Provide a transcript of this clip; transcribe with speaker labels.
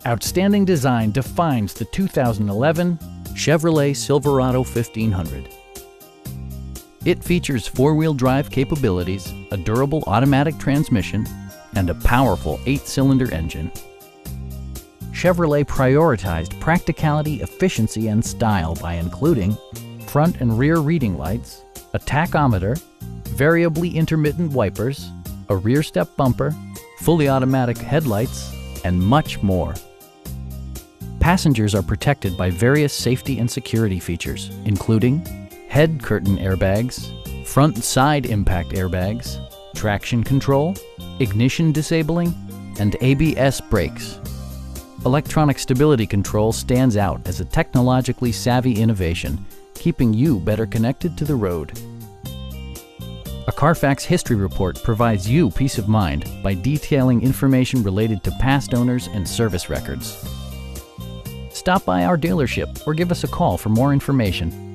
Speaker 1: Outstanding design defines the 2011 Chevrolet Silverado 1500. It features four-wheel drive capabilities, a durable automatic transmission, and a powerful 8-cylinder engine. Chevrolet prioritized practicality, efficiency, and style by including front and rear reading lights, a tachometer, variably intermittent wipers, a rear step bumper, fully automatic headlights, and much more. Passengers are protected by various safety and security features, including head curtain airbags, front and side impact airbags, traction control, ignition disabling, and ABS brakes. Electronic stability control stands out as a technologically savvy innovation, keeping you better connected to the road. A Carfax history report provides you peace of mind by detailing information related to past owners and service records. Stop by our dealership or give us a call for more information.